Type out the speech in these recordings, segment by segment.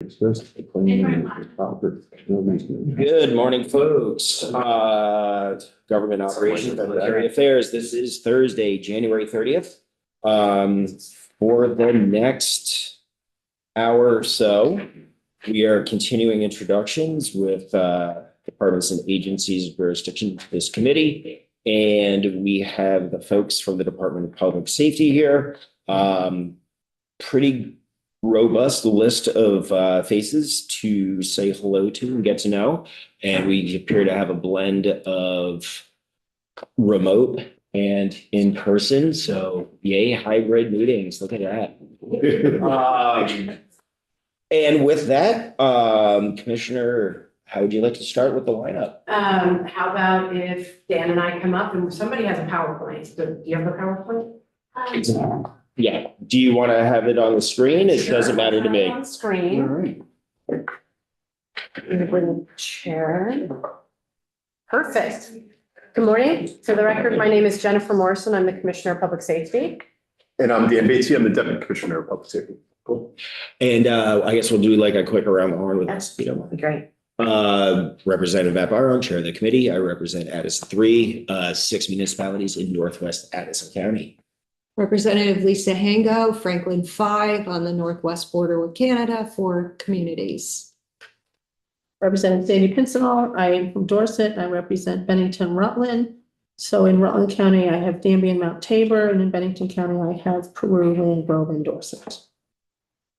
Good morning, folks. Government operations, military affairs. This is Thursday, January 30th. For the next hour or so, we are continuing introductions with departments and agencies of jurisdiction to this committee. And we have the folks from the Department of Public Safety here. Pretty robust list of faces to say hello to and get to know. And we appear to have a blend of remote and in person. So yay, hybrid meetings. Look at that. And with that, Commissioner, how would you like to start with the lineup? How about if Dan and I come up and somebody has a PowerPoint? Do you have a PowerPoint? Yeah. Do you want to have it on the screen? It Sure. doesn't matter to me. On screen. right. I'm gonna bring the chair. Perfect. Good morning. For the record, my name is Jennifer Morrison. I'm the Commissioner of Public Safety. And I'm Dan Batesy. I'm the Deputy Commissioner of Public Safety. Cool. And I guess we'll do like a quick around the horn with us. That'd be great. Representative Matt Barron, Chair of the committee. I represent Addison 3, 6 municipalities in Northwest Addison County. Representative Lisa Hango, Franklin 5 on the northwest border with Canada for communities. Representative Sandy Pincinel. I am from Dorset. And I represent Bennington Rutland. So in Rutland County, I have Danby and Mount Tabor, and in Bennington County, I have Peru, Land Grove, and Dorset.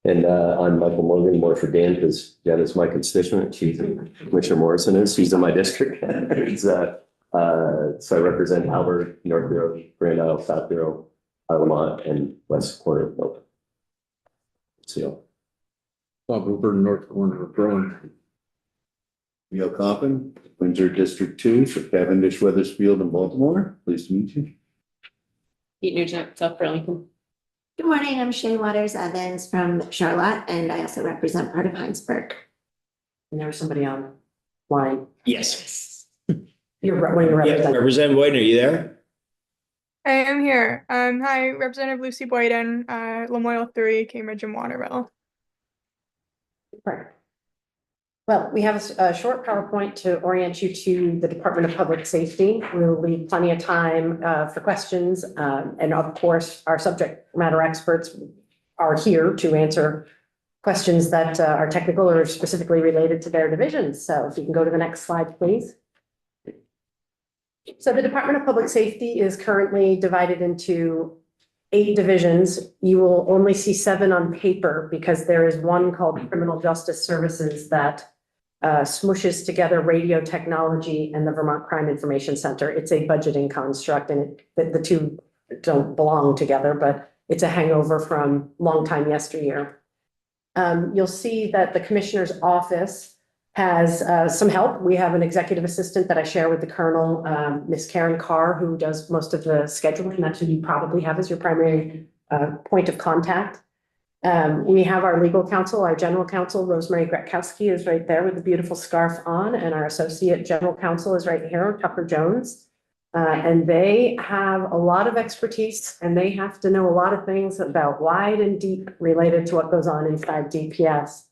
And I'm Michael Morgan, more for Dan, because Dan is my constituent. Commissioner Morrison is, he's in my district. So I represent Albert, North Bureau, Grand Isle, South Bureau, Lamont, and west corner of Milton. So. Bob Hooper, North Corner of Berlin. Neil Coppin, Windsor District 2 for Cavendish, Weathersfield, and Baltimore. Pleased to meet you. Pete Nugent, South Burlington. Good morning, I'm Shay Waters Evans from Charlotte, and I also represent part of Heinsberg. And there was somebody on line. Yes. You're Yeah, representing. Representative Boyd, are you there? I am here. Hi, Representative Lucy Boyden, Lamoille 3, Cambridge and Waterville. Right. Well, we have a short PowerPoint to orient you to the Department of Public Safety. We'll leave plenty of time for questions. And of course, our subject matter experts are here to answer questions that are technical or specifically related to their divisions. So if you can go to the next slide, please. So the Department of Public Safety is currently divided into 8 divisions. You will only see 7 on paper because there is one called Criminal Justice Services that smooshes together radio technology and the Vermont Crime Information Center. It's a budgeting construct, and the two don't belong together, but it's a hangover from long time yesteryear. You'll see that the Commissioner's office has some help. We have an executive assistant that I share with the Colonel, Miss Karen Carr, who does most of the scheduling. That's who you probably have as your primary point of contact. We have our legal counsel, our general counsel, Rosemary Gretkowski is right there with the beautiful scarf on, and our associate general counsel is right here, Tucker Jones. And they have a lot of expertise, and they have to know a lot of things about wide and deep related to what goes on inside DPS.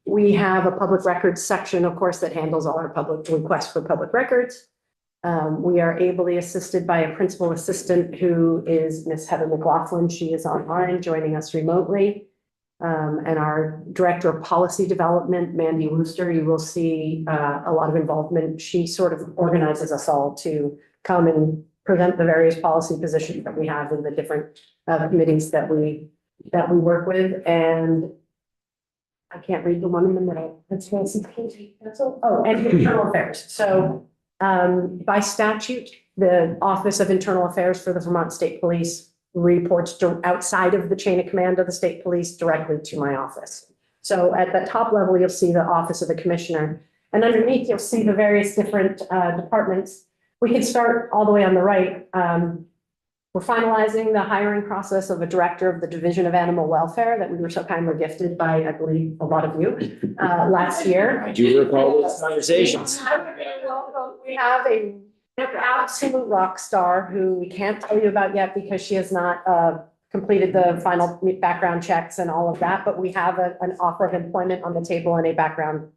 We have a public records section, of course, that handles all our public requests for public records. We are ably assisted by a principal assistant who is Miss Heather McLaughlin. She is online joining us remotely. And our director of policy development, Mandy Wooster, you will see a lot of involvement. She sort of organizes us all to come and present the various policy positions that we have in the different committees that we work with. And I can't read the one in the middle. That's oh, and internal affairs. So by statute, the Office of Internal Affairs for the Vermont State Police reports outside of the chain of command of the state police directly to my office. So at the top level, you'll see the Office of the Commissioner, and underneath you'll see the various different departments. We can start all the way on the right. We're finalizing the hiring process of a director of the Division of Animal Welfare that we were so kindly gifted by, I believe, a lot of you last year. I do recall those conversations. We have an absolute rock star who we can't tell you about yet because she has not completed the final background checks and all of that, but we have an offer of employment on the table and a background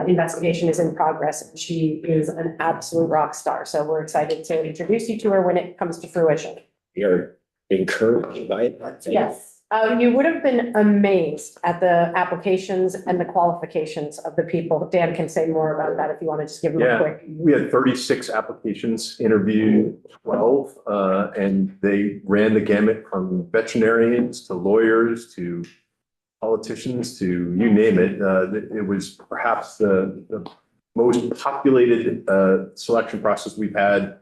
investigation is in progress. She is an absolute rock star. So we're excited to introduce you to her when it comes to fruition. We are encouraged by it. Yes, you would have been amazed at the applications and the qualifications of the people. Dan can say more about that if you want to just give them a Yeah, quick. we had 36 applications, interviewed 12, and they ran the gamut from veterinarians to lawyers to politicians to you name it. It was perhaps the most populated selection process we've had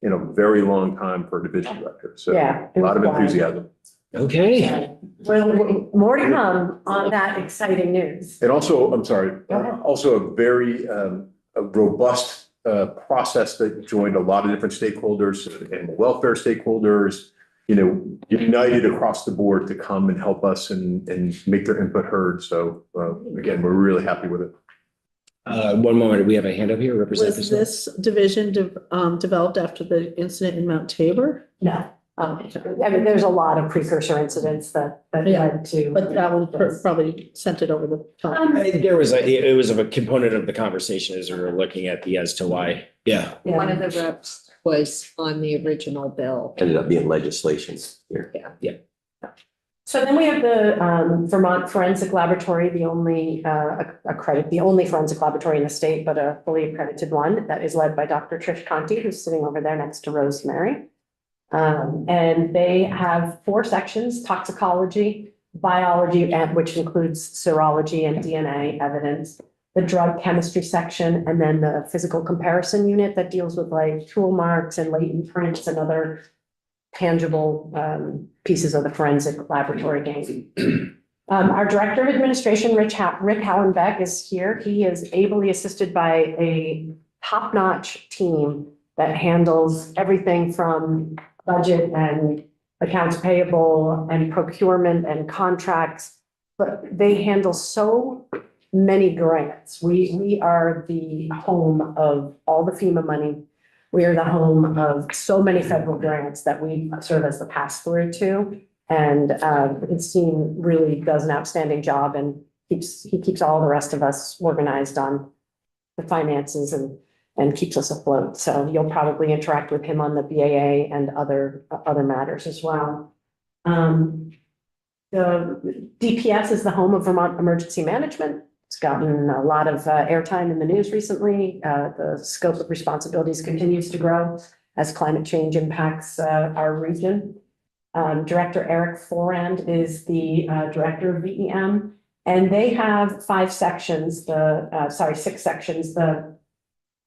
in a very long time for a division director. So Yeah, a lot of it was enthusiasm. Okay. Well, more to come on that exciting news. And also, I'm sorry, Go ahead. also a very a robust process that joined a lot of different stakeholders and welfare stakeholders, united across the board to come and help us and make their input heard. So again, we're really happy with it. One moment, we have a hand up here, Representative. Was this division developed after the incident in Mount Tabor? No. I mean, there's a lot of precursor incidents that Yeah, led to. But that one probably sent it over the top. There was it was a component of the conversation as we were looking at the as to why. Yeah. Yeah. One of the reps was on the original bill. Ended up being legislation here. So then we have the Vermont Forensic Laboratory, the only the only forensic laboratory in the state, but a fully accredited one that is led by Dr. Trish Conti, who's sitting over there next to Rosemary. And they have 4 sections: toxicology, biology, which includes serology and DNA evidence, the drug chemistry section, and then the physical comparison unit that deals with like tool marks and latent prints and other tangible pieces of the forensic laboratory game. Our Director of Administration, Rick Hallenbeck, is here. He is ably assisted by a top-notch team that handles everything from budget and accounts payable and procurement and contracts, but they handle so many grants. We are the home of all the FEMA money. We are the home of so many federal grants that we serve as the pass-through to. And his team really does an outstanding job and he keeps all the rest of us organized on the finances and keeps us afloat. So you'll probably interact with him on the BAA and other matters as well. The DPS is the home of Vermont Emergency Management. It's gotten a lot of airtime in the news recently. The scope of responsibilities continues to grow as climate change impacts our region. Director Eric Forand is the director of VEM, and they have 6 sections: the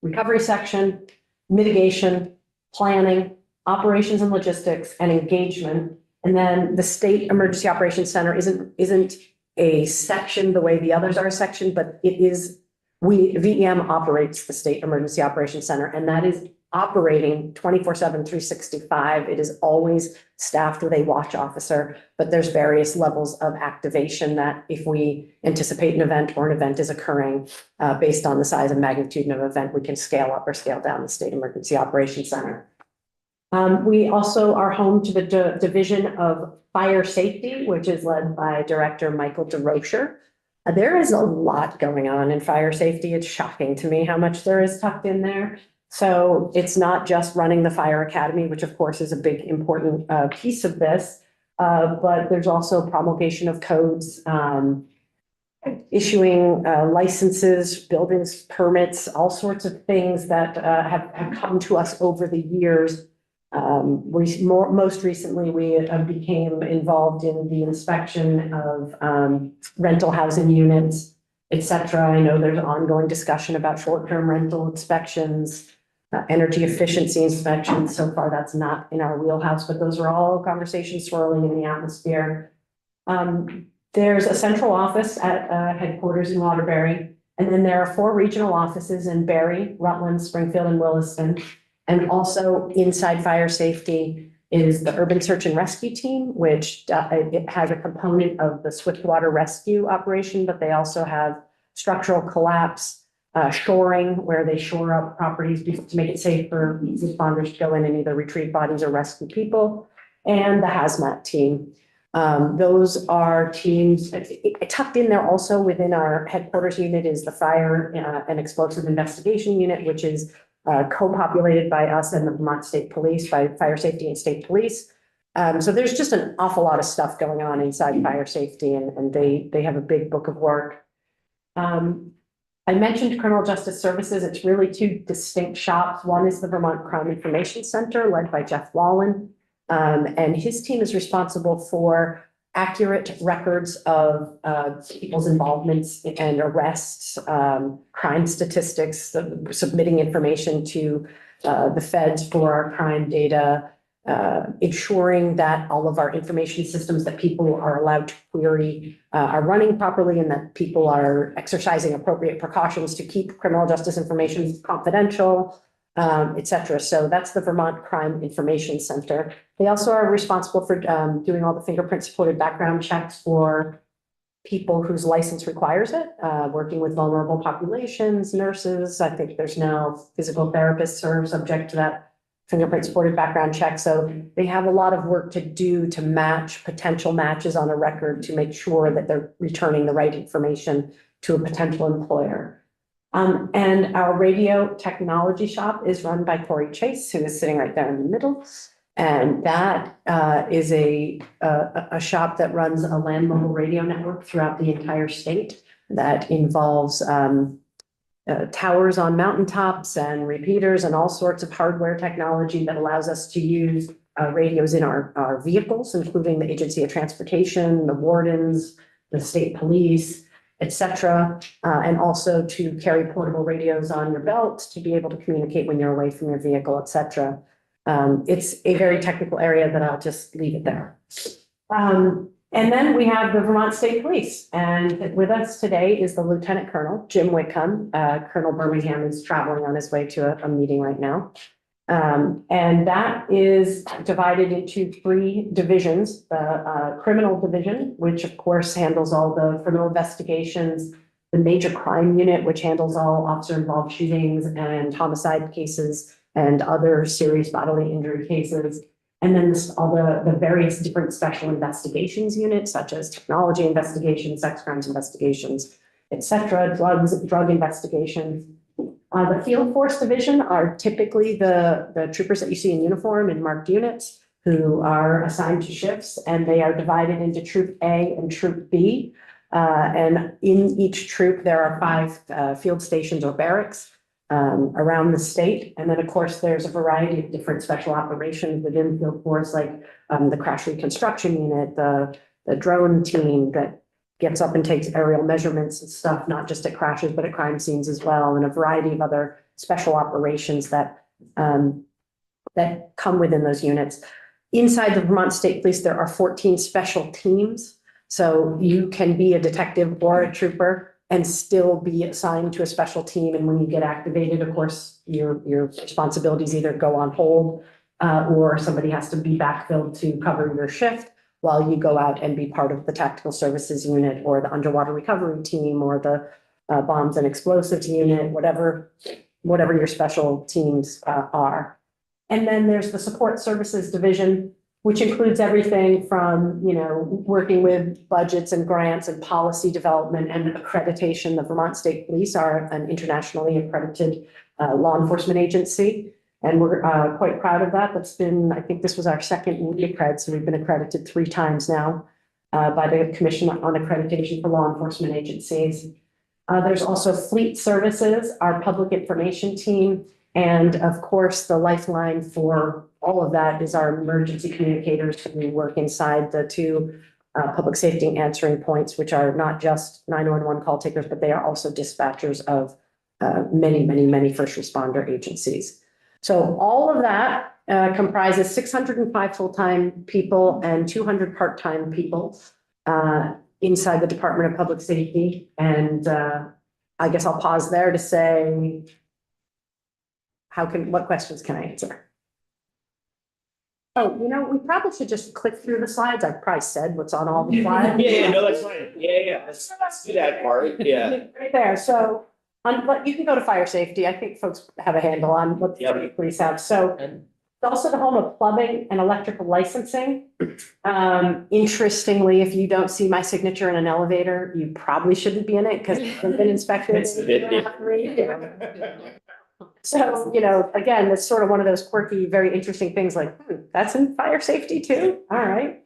recovery section, mitigation, planning, operations and logistics, and engagement. And then the State Emergency Operations Center isn't a section the way the others are a section, but it is, VEM operates the State Emergency Operations Center, and that is operating 24/7, 365. It is always staffed with a watch officer, but there's various levels of activation that if we anticipate an event or an event is occurring, based on the size and magnitude of an event, we can scale up or scale down the State Emergency Operations Center. We also are home to the Division of Fire Safety, which is led by Director Michael DeRocher. There is a lot going on in fire safety. It's shocking to me how much there is tucked in there. So it's not just running the fire academy, which of course is a big important piece of this, but there's also promulgation of codes, issuing licenses, buildings, permits, all sorts of things that have come to us over the years. Most recently, we became involved in the inspection of rental housing units, et cetera. I know there's ongoing discussion about short-term rental inspections, energy efficiency inspections. So far, that's not in our wheelhouse, but those are all conversations swirling in the atmosphere. There's a central office at headquarters in Waterbury, and then there are 4 regional offices in Barrie, Rutland, Springfield, and Williston. And also inside fire safety is the Urban Search and Rescue Team, which it has a component of the Swiftwater Rescue operation, but they also have structural collapse, shoring, where they shore up properties to make it safe for responders to go in and either retrieve bodies or rescue people. and the hazmat team. Those are teams, tucked in there also within our headquarters unit is the fire and explosive investigation unit, which is co-populated by us and the Vermont State Police, by Fire Safety and State Police. So there's just an awful lot of stuff going on inside fire safety, and they have a big book of work. I mentioned Criminal Justice Services. It's really two distinct shops. One is the Vermont Crime Information Center, led by Jeff Wallen. And his team is responsible for accurate records of people's involvements and arrests, crime statistics, submitting information to the feds for our crime data, ensuring that all of our information systems that people are allowed to query are running properly, and that people are exercising appropriate precautions to keep criminal justice information confidential, et cetera. So that's the Vermont Crime Information Center. They also are responsible for doing all the fingerprint supported background checks for people whose license requires it, working with vulnerable populations, nurses. I think there's now physical therapists are subject to that fingerprint supported background check. So they have a lot of work to do to match potential matches on a record to make sure that they're returning the right information to a potential employer. And our radio technology shop is run by Corey Chase, who is sitting right there in the middle. And that is a shop that runs a land mobile radio network throughout the entire state that involves towers on mountaintops and repeaters and all sorts of hardware technology that allows us to use radios in our vehicles, including the Agency of Transportation, the wardens, the state police, et cetera, and also to carry portable radios on your belt to be able to communicate when you're away from your vehicle, et cetera. It's a very technical area that I'll just leave it there. And then we have the Vermont State Police, and with us today is the Lieutenant Colonel, Jim Wickham. Colonel Birmingham is traveling on his way to a meeting right now. And that is divided into three divisions. The criminal division, which of course handles all the criminal investigations, the major crime unit, which handles all officer-involved shootings and homicide cases and other serious bodily injury cases. And then all the various different special investigations units, such as technology investigations, sex crimes investigations, et cetera, drug investigations. The field force division are typically the troopers that you see in uniform in marked units who are assigned to shifts, and they are divided into Troop A and Troop B. And in each troop, there are 5 field stations or barracks around the state. And then, of course, there's a variety of different special operations within field force, like the crash reconstruction unit, the drone team that gets up and takes aerial measurements and stuff, not just at crashes, but at crime scenes as well, and a variety of other special operations that that come within those units. Inside the Vermont State Police, there are 14 special teams. So you can be a detective or a trooper and still be assigned to a special team. And when you get activated, of course, your responsibilities either go on hold or somebody has to be backfilled to cover your shift while you go out and be part of the tactical services unit or the underwater recovery team or the bombs and explosives unit, whatever your special teams are. And then there's the support services division, which includes everything from, working with budgets and grants and policy development and accreditation. The Vermont State Police are an internationally accredited law enforcement agency. And we're quite proud of that. That's been, I think this was our second accred, so we've been accredited 3 times now by the Commission on Accreditation for Law Enforcement Agencies. There's also Fleet Services, our public information team, and of course, the lifeline for all of that is our emergency communicators who work inside the 2 public safety answering points, which are not just 911 call takers, but they are also dispatchers of many, many, many first responder agencies. So all of that comprises 605 full-time people and 200 part-time people inside the Department of Public Safety. And I guess I'll pause there to say, what questions can I answer? Oh, we probably should just click through the slides. I've probably said what's on all the slides. Yeah, no, that's fine. Yeah. Let's do that part. Yeah. Right there. So, but you can go to fire safety. I think folks have a handle on what the police have. So also the home of plumbing and electrical licensing. Interestingly, if you don't see my signature in an elevator, you probably shouldn't be in it because it's been inspected. So, again, it's sort of one of those quirky, very interesting things like, that's in fire safety too. All right.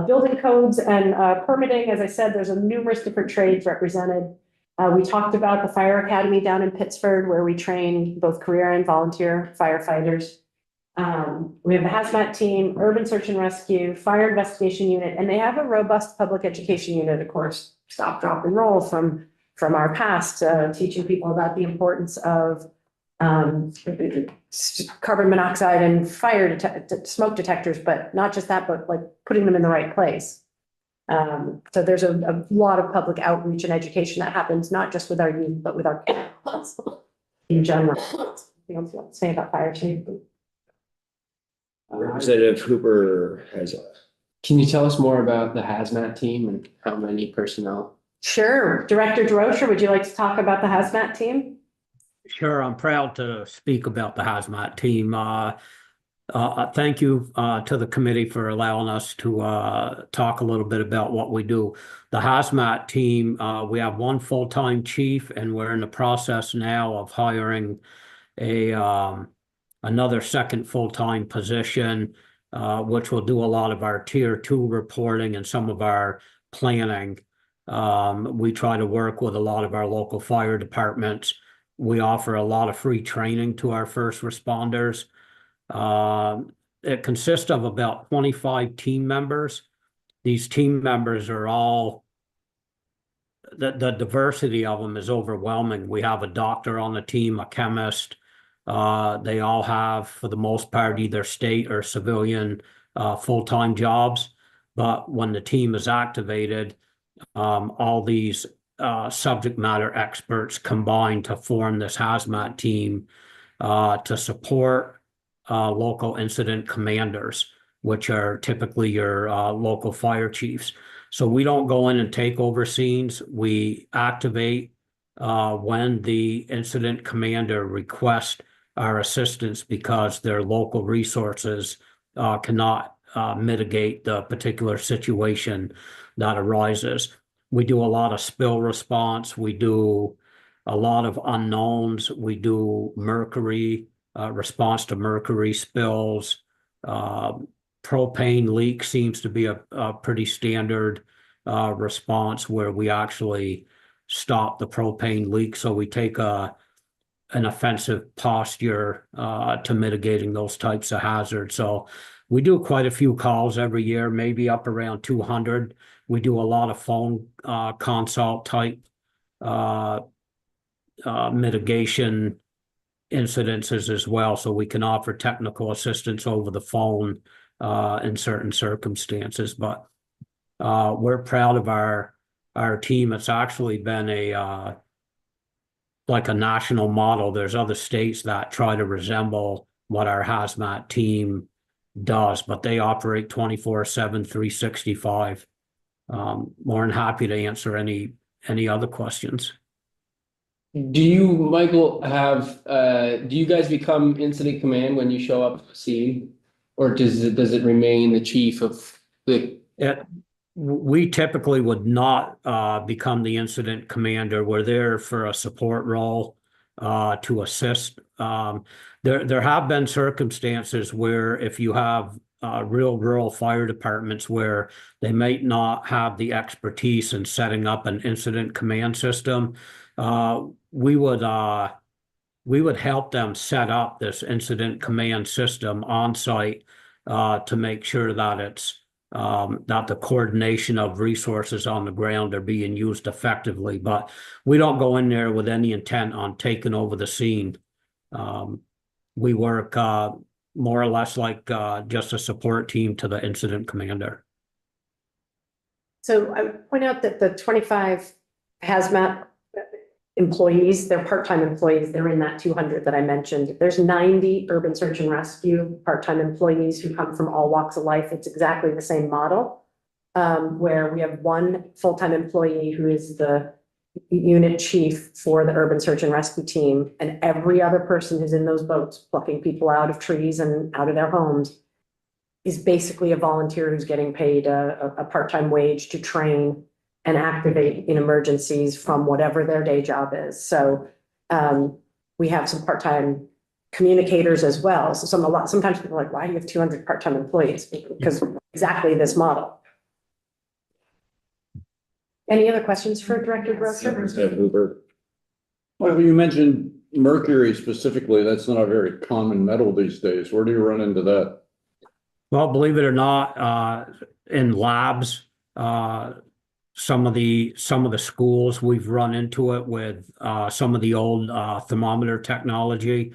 Building codes and permitting, as I said, there's numerous different trades represented. We talked about the fire academy down in Pittsford where we train both career and volunteer firefighters. We have the hazmat team, urban search and rescue, fire investigation unit, and they have a robust public education unit, of course, stop, drop and roll from our past, teaching people about the importance of carbon monoxide and smoke detectors, but not just that, but like putting them in the right place. So there's a lot of public outreach and education that happens, not just with our youth, but with our parents in general. Anything else you want to say about fire safety? Representative Hooper has a. Can you tell us more about the hazmat team and how many personnel? Sure. Director DeRocher, would you like to talk about the hazmat team? Sure, I'm proud to speak about the hazmat team. Thank you to the committee for allowing us to talk a little bit about what we do. The hazmat team, we have one full-time chief, and we're in the process now of hiring another second full-time position, which will do a lot of our tier 2 reporting and some of our planning. We try to work with a lot of our local fire departments. We offer a lot of free training to our first responders. It consists of about 25 team members. These team members are all, the diversity of them is overwhelming. We have a doctor on the team, a chemist. They all have, for the most part, either state or civilian full-time jobs. But when the team is activated, all these subject matter experts combine to form this hazmat team to support local incident commanders, which are typically your local fire chiefs. So we don't go in and take over scenes. We activate when the incident commander requests our assistance because their local resources cannot mitigate the particular situation that arises. We do a lot of spill response. We do a lot of unknowns. We do mercury, response to mercury spills. Propane leak seems to be a pretty standard response where we actually stop the propane leak. So we take an offensive posture to mitigating those types of hazards. So we do quite a few calls every year, maybe up around 200. We do a lot of phone consult type mitigation incidences as well, so we can offer technical assistance over the phone in certain circumstances. But we're proud of our team. It's actually been like a national model. There's other states that try to resemble what our hazmat team does, but they operate 24/7, 365. More than happy to answer any other questions. Do you, Michael, do you guys become incident command when you show up to a scene? Or does it remain the chief of the? We typically would not become the incident commander. We're there for a support role to assist. There have been circumstances where if you have real rural fire departments where they might not have the expertise in setting up an incident command system, we would help them set up this incident command system on site to make sure that it's that the coordination of resources on the ground are being used effectively. But we don't go in there with any intent on taking over the scene. We work more or less like just a support team to the incident commander. So I would point out that the 25 hazmat employees, they're part-time employees. They're in that 200 that I mentioned. There's 90 urban search and rescue part-time employees who come from all walks of life. It's exactly the same model where we have one full-time employee who is the unit chief for the urban search and rescue team, and every other person who's in those boats plucking people out of trees and out of their homes is basically a volunteer who's getting paid a part-time wage to train and activate in emergencies from whatever their day job is. So we have some part-time communicators as well. So sometimes people are like, why do you have 200 part-time employees? Because exactly this model. Any other questions for Director Grocer? Representative Hooper. Well, you mentioned mercury specifically. That's not a very common metal these days. Where do you run into that? Well, believe it or not, in labs, some of the schools, we've run into it with some of the old thermometer technology.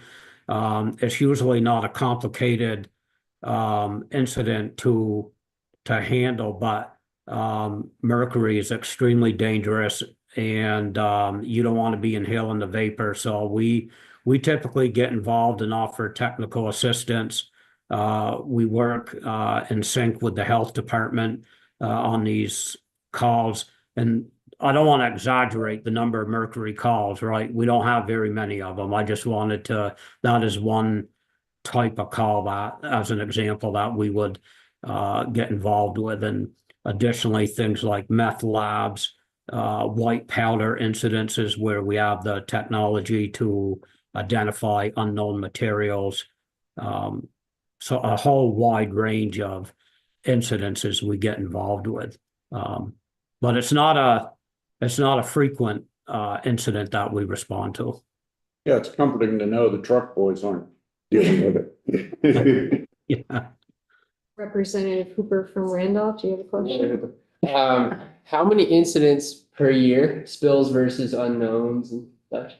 It's usually not a complicated incident to handle, but mercury is extremely dangerous, and you don't want to be inhaling the vapor. So we typically get involved and offer technical assistance. We work in sync with the health department on these calls, and I don't want to exaggerate the number of mercury calls, right? We don't have very many of them. I just wanted to, that is one type of call that, as an example, that we would get involved with. And additionally, things like meth labs, white powder incidences where we have the technology to identify unknown materials. So a whole wide range of incidences we get involved with. But it's not a frequent incident that we respond to. Yeah, it's comforting to know the truck boys aren't dealing with it. Yeah. Representative Hooper from Randolph, do you have a question? How many incidents per year, spills versus unknowns and such?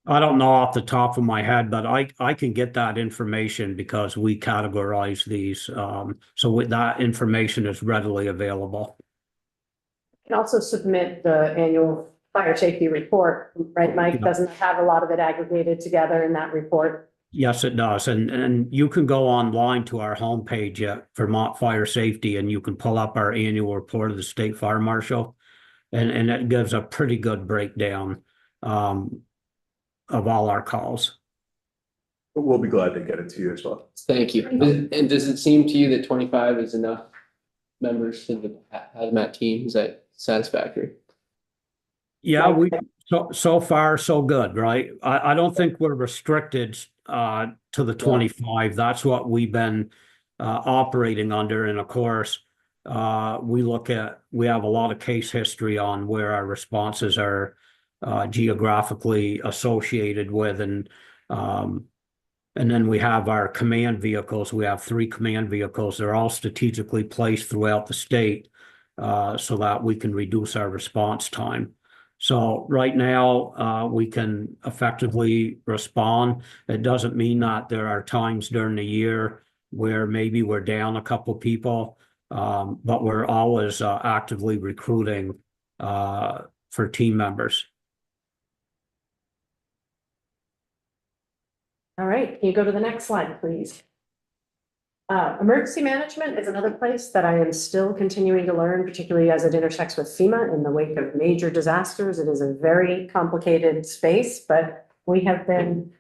I don't know off the top of my head, but I can get that information because we categorize these. So that information is readily available. You can also submit the annual fire safety report, right, Mike? Yeah. Doesn't have a lot of it aggregated together in that report? Yes, it does. And you can go online to our homepage at Vermont Fire Safety, and you can pull up our annual report of the State Fire Marshal. And it gives a pretty good breakdown of all our calls. We'll be glad to get it to you as well. Thank you. And does it seem to you that 25 is enough members to the hazmat team? Is that satisfactory? Yeah, so far so good, right? I don't think we're restricted to the 25. That's what we've been operating under. And of course, we have a lot of case history on where our responses are geographically associated with, and then we have our command vehicles. We have 3 command vehicles. They're all strategically placed throughout the state so that we can reduce our response time. So right now, we can effectively respond. It doesn't mean that there are times during the year where maybe we're down a couple people, but we're always actively recruiting for team members. All right, can you go to the next slide, please? Emergency management is another place that I am still continuing to learn, particularly as it intersects with FEMA in the wake of major disasters. It is a very complicated space, but we have been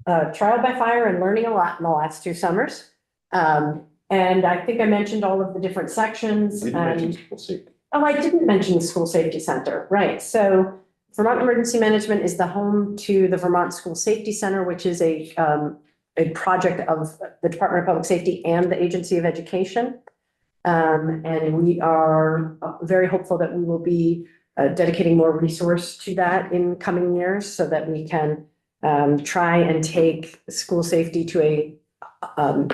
trial by fire and learning a lot in the last 2 summers. And I think I mentioned all of the different sections. I didn't mention the School Safety Center, right? So Vermont Emergency Management is the home to the Vermont School Safety Center, which is a project of the Department of Public Safety and the Agency of Education. And we are very hopeful that we will be dedicating more resource to that in coming years so that we can try and take school safety to a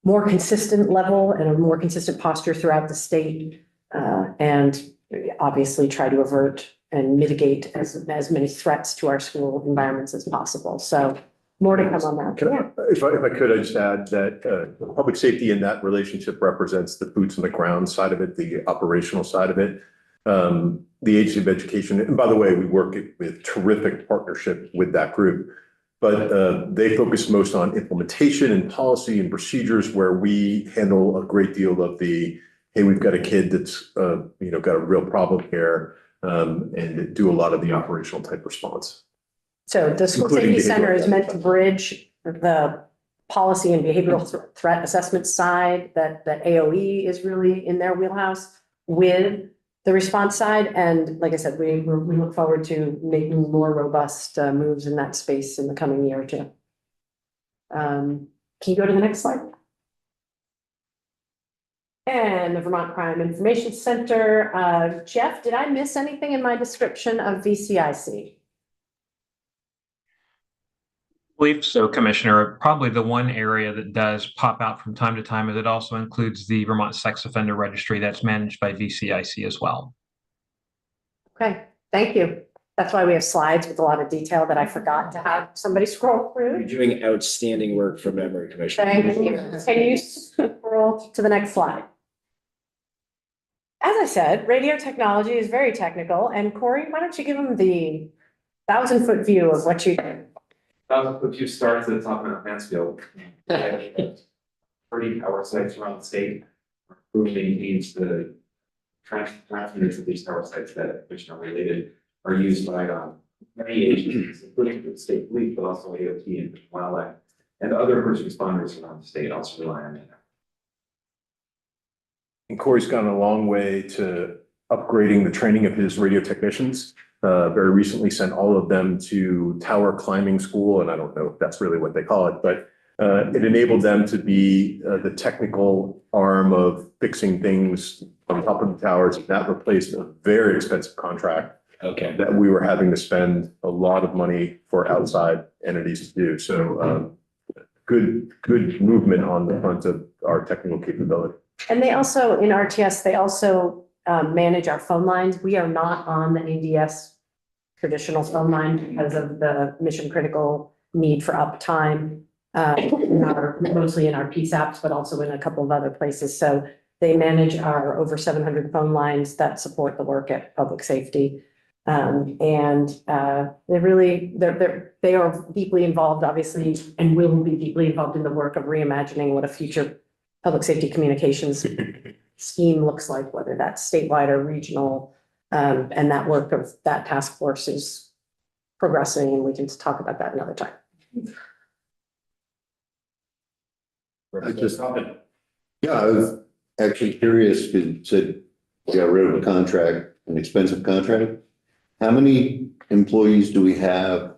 more consistent level and a more consistent posture throughout the state, and obviously try to avert and mitigate as many threats to our school environments as possible. So more to come on that. If I could, I just add that public safety in that relationship represents the boots on the ground side of it, the operational side of it. The Agency of Education, and by the way, we work with terrific partnership with that group, but they focus most on implementation and policy and procedures, where we handle a great deal of the, hey, we've got a kid that's got a real problem here. and do a lot of the operational type response. So the school Including safety center behavioral is meant to bridge the policy and behavioral threat assessment side that AOE is really in their wheelhouse with the response side. And like I said, we look forward to making more robust moves in that space in the coming year or two. Can you go to the next slide? And the Vermont Crime Information Center. Jeff, did I miss anything in my description of VCIC? Believe so, Commissioner. Probably the one area that does pop out from time to time is it also includes the Vermont Sex Offender Registry that's managed by VCIC as well. Okay, thank you. That's why we have slides with a lot of detail that I forgot to have somebody scroll You're through. doing outstanding work from memory, Commissioner. Thank you. Can you scroll to the next slide? As I said, radio technology is very technical, and Corey, why don't you give them the 1,000-foot view of what you do? A few stars at the top of Mansfield. 30 power sites around the state. Who maintains the transmitters of these power sites that which are related are used by many agencies, including the state police, but also AOT and wildlife and other first responders around the state also rely on it. And Corey's gone a long way to upgrading the training of his radio technicians. Very recently sent all of them to tower climbing school, and I don't know if that's really what they call it, but it enabled them to be the technical arm of fixing things on top of the towers. That replaced a very expensive contract that we were having to spend a lot of money for outside entities to do. So good movement on the front of our technical capability. And they also, in RTS, they also manage our phone lines. We are not on the ADS traditional phone line because of the mission critical need for uptime. Mostly in our PSAPs, but also in a couple of other places. So they manage our over 700 phone lines that support the work at public safety. They are deeply involved, obviously, and will be deeply involved in the work of reimagining what a future public safety communications scheme looks like, whether that's statewide or regional. And that work of that task force is progressing, and we can talk about that another time. I was actually curious, because you said you got rid of a contract, an expensive contract. How many employees do we have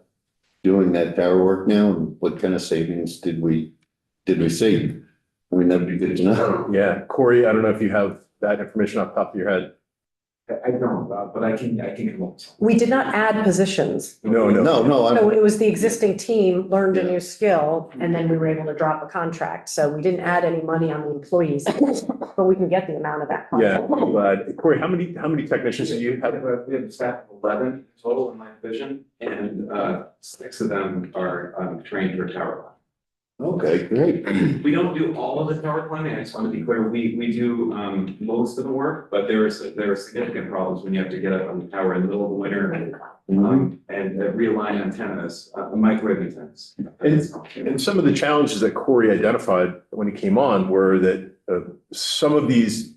doing that tower work now, and what kind of savings did we save? I mean, that'd be good to know. Yeah, Corey, I don't know if you have that information off the top of your head. I don't, but I can come up. We did not add positions. No. So it was the existing team learned a new skill, and then we were able to drop a contract. So we didn't add any money on the employees, but we can get the amount of that. Yeah, I'm glad. Corey, how many technicians do you have? We have a staff of 11 total in my division, and 6 of them are trained for tower line. Okay, great. We don't do all of the tower climbing. I just want to be clear. We do most of the work, but there are significant problems when you have to get up on the tower in the middle of the winter and realign antennas, microwave antennas. And some of the challenges that Corey identified when he came on were that some of these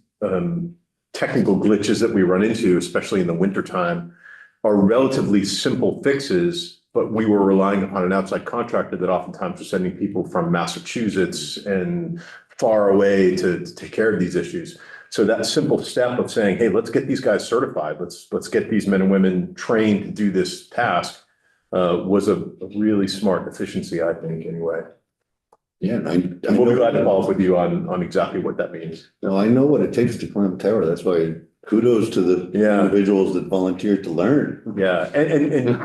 technical glitches that we run into, especially in the wintertime, are relatively simple fixes, but we were relying upon an outside contractor that oftentimes was sending people from Massachusetts and far away to take care of these issues. So that simple step of saying, hey, let's get these guys certified. Let's get these men and women trained to do this task was a really smart efficiency, I think, anyway. Yeah, and we'll be glad to follow up with you on exactly what that means. No, I know what it takes to climb a tower. That's why kudos to the individuals that volunteered to learn. Yeah, and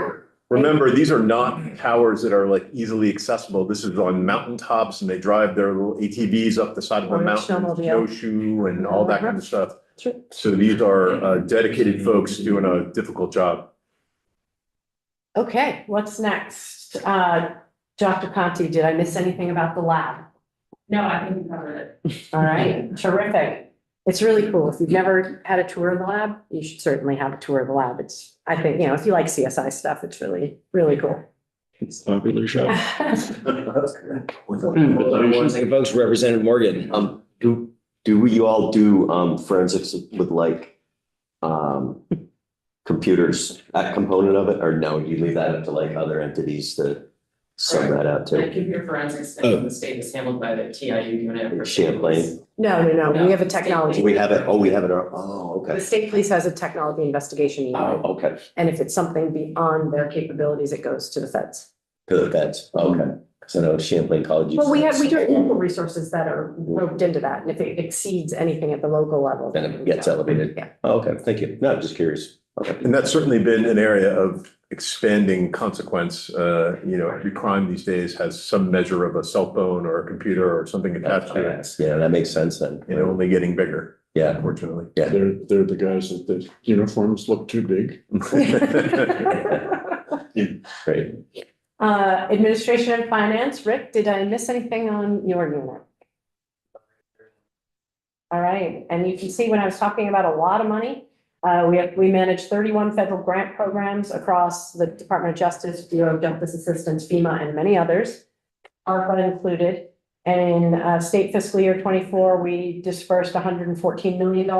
remember, these are not towers that are like easily accessible. This is on mountaintops, and they drive their little ATVs up the side of a mountain, snowshoe and all that kind of stuff. So these are dedicated folks doing a difficult job. Okay, what's next? Dr. Conti, did I miss anything about the lab? No, I think you covered it. All right, terrific. It's really cool. If you've never had a tour of the lab, you should certainly have a tour of the lab. I think, if you like CSI stuff, it's really, really cool. It's a popular show. One second, folks, Representative Morgan. Do you all do forensics with like computers, that component of it, or no, you leave that up to like other entities to sub that out And to? computer forensics in the state is handled by the TIU unit. for Champlain? No, we have a technology. We have it, we have it, The okay. state police has a technology investigation Oh, unit, okay, and if it's something beyond their capabilities, it goes to the feds. to the feds, okay, so no, Champlain College. Well, we do have local resources that are roped into that, and if it exceeds anything at the local level. Then it gets elevated. Yeah. Oh, okay, thank you, no, just curious, okay. And that's certainly been an area of expanding consequence. Every crime these days has some measure of a cell phone or a computer or something attached to it. Yeah, that makes sense then. Only getting bigger, Yeah, unfortunately. yeah. They're the guys that the uniforms look too big. Great. Administration and finance, Rick, did I miss anything on your unit? All right, and you can see when I was talking about a lot of money, we manage 31 federal grant programs across the Department of Justice, Bureau of Justice Assistance, FEMA, and many others, ARPA included. And in state fiscal year 24, we dispersed $114 million,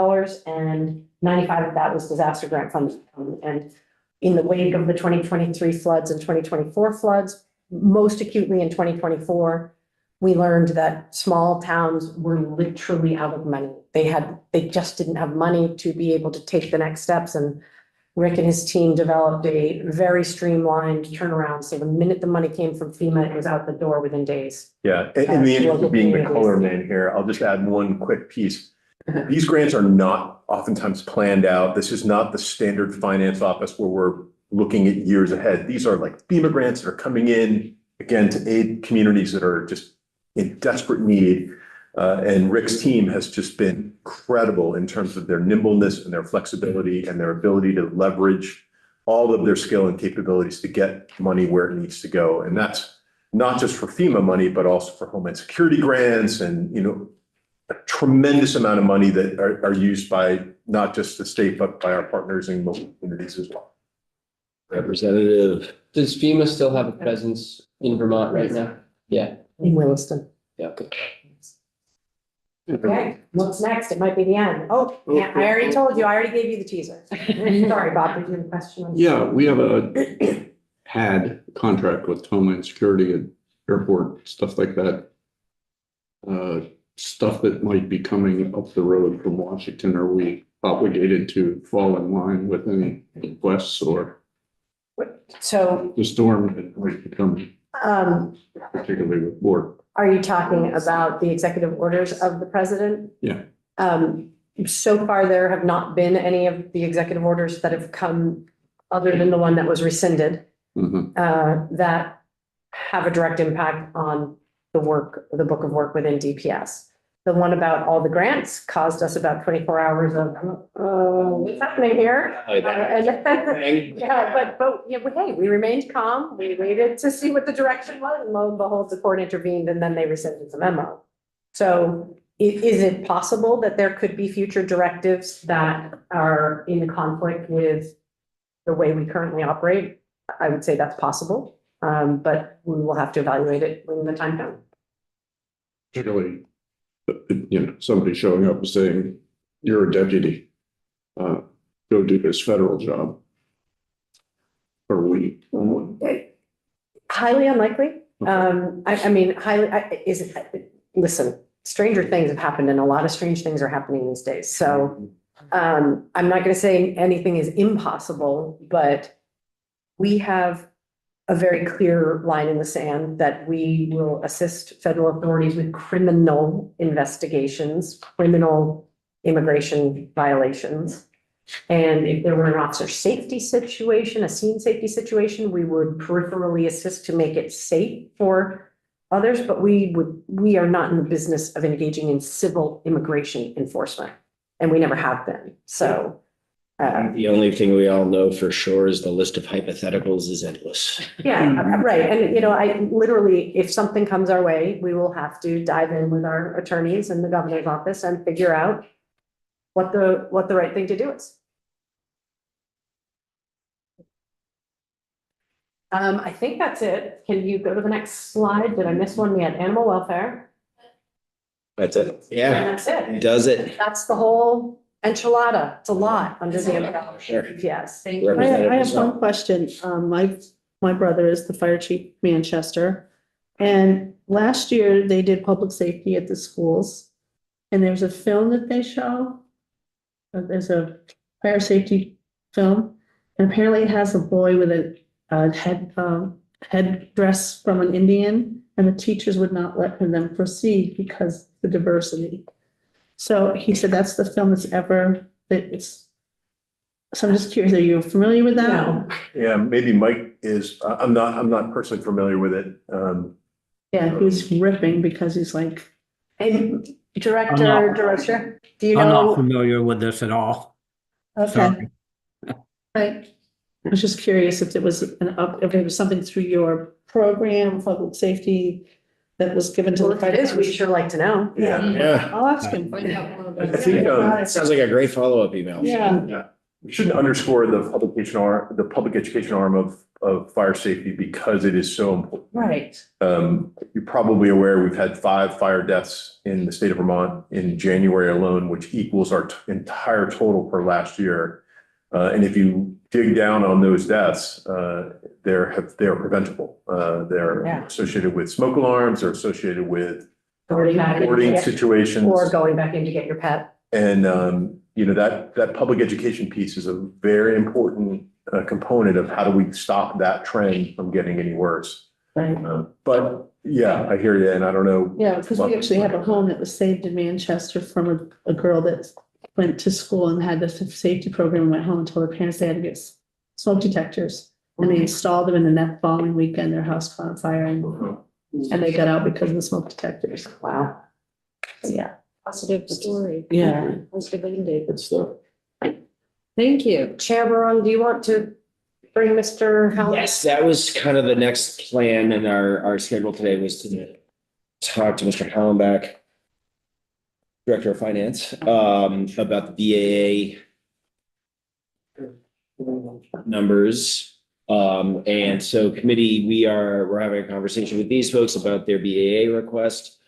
and 95 of that was disaster grant funding. And in the wake of the 2023 floods and 2024 floods, most acutely in 2024, we learned that small towns were literally out of money. They just didn't have money to be able to take the next steps. And Rick and his team developed a very streamlined turnaround. So the minute the money came from FEMA, it was out the door within days. Yeah, in the interest of being the color man here, I'll just add one quick piece. These grants are not oftentimes planned out. This is not the standard finance office where we're looking at years ahead. These are like FEMA grants that are coming in, again, to aid communities that are just in desperate need. And Rick's team has just been incredible in terms of their nimbleness and their flexibility and their ability to leverage all of their skill and capabilities to get money where it needs to go. And that's not just for FEMA money, but also for Homeland Security grants and, a tremendous amount of money that are used by not just the state, but by our partners in local communities as well. Representative. Does FEMA still have a presence in Vermont right now? Yeah. In Williston. Yeah, okay. Okay, what's next? It might be the end. Oh, yeah, I already told you, I already gave you the teaser. Sorry, Bob, did you have a question? Yeah, we have had a contract with Homeland Security at airport, stuff like that. Stuff that might be coming up the road from Washington, are we obligated to fall in line with any requests or So, the storm that might be coming, particularly with work? are you talking about the executive orders of the president? Yeah. So far, there have not been any of the executive orders that have come, other than the one that was rescinded, that have a direct impact on the book of work within DPS. The one about all the grants caused us about 24 hours of, what's happening here? Yeah, but hey, we remained calm. We waited to see what the direction was, and lo and behold, the court intervened, and then they rescinded the memo. So is it possible that there could be future directives that are in conflict with the way we currently operate? I would say that's possible, but we will have to evaluate it when the time comes. Particularly, somebody showing up and saying, you're a deputy, go do this federal job. Or we. Highly unlikely. Listen, stranger things have happened and a lot of strange things are happening these days. So I'm not going to say anything is impossible, but we have a very clear line in the sand that we will assist federal authorities with criminal investigations, criminal immigration violations. And if there were an officer safety situation, a scene safety situation, we would peripherally assist to make it safe for others, but we are not in the business of engaging in civil immigration enforcement, and we never have been. So The only thing we all know for sure is the list of hypotheticals is endless. yeah, right. And, I literally, if something comes our way, we will have to dive in with our attorneys and the governor's office and figure out what the right thing to do is. I think that's it. Can you go to the next slide? Did I miss one? We had animal welfare. That's it. And Yeah, that's it. does it. That's the whole Enchilada, it's a lot under the umbrella. Sure. Yes. I Representative have Giselle. one question. My brother is the fire chief Manchester. And last year they did public safety at the schools. And there's a film that they show. There's a fire safety film. And apparently it has a boy with a headdress from an Indian. And the teachers would not let them proceed because of the diversity. So he said that's the film so I'm just curious, are you familiar with that? No. Yeah, maybe Mike is, I'm not personally familiar with it. Yeah, he was ripping because he's like, And I'm director, not- do you I'm not know? familiar with this at all. okay, Sorry. right. I was just curious if it was if it was something through your program, public safety, that was given to Well, the if fire. it is, we'd sure like to know. Yeah. I'll ask him. Find out more I about think, it. Sounds like a great follow-up email. Yeah. we shouldn't underscore the public education arm of fire safety because it is so important. Right. You're probably aware we've had 5 fire deaths in the state of Vermont in January alone, which equals our entire total for last year. And if you dig down on those deaths, they're preventable. They're associated with smoke alarms, they're associated with Going back in to boarding get- situations. Or going back in to get your pet. And, that public education piece is a very important component of how do we stop that trend from getting any worse. Right. But yeah, I hear you, and I don't know. Yeah, because we actually have a home that was saved in Manchester from a girl that went to school and had this safety program and went home and told her parents they had to get smoke detectors. And they installed them, and the next following weekend, their house caught on fire and they got out because of the smoke detectors. Wow. Yeah. Positive story. Yeah. Positive ending. Good stuff. Thank you. Chair Barone, do you want to bring Mr. Howell? Yes, that was kind of the next plan in our schedule today was to talk to Mr. Hallenbeck, Director of Finance, about the BAA numbers. And so committee, we're having a conversation with these folks about their BAA request.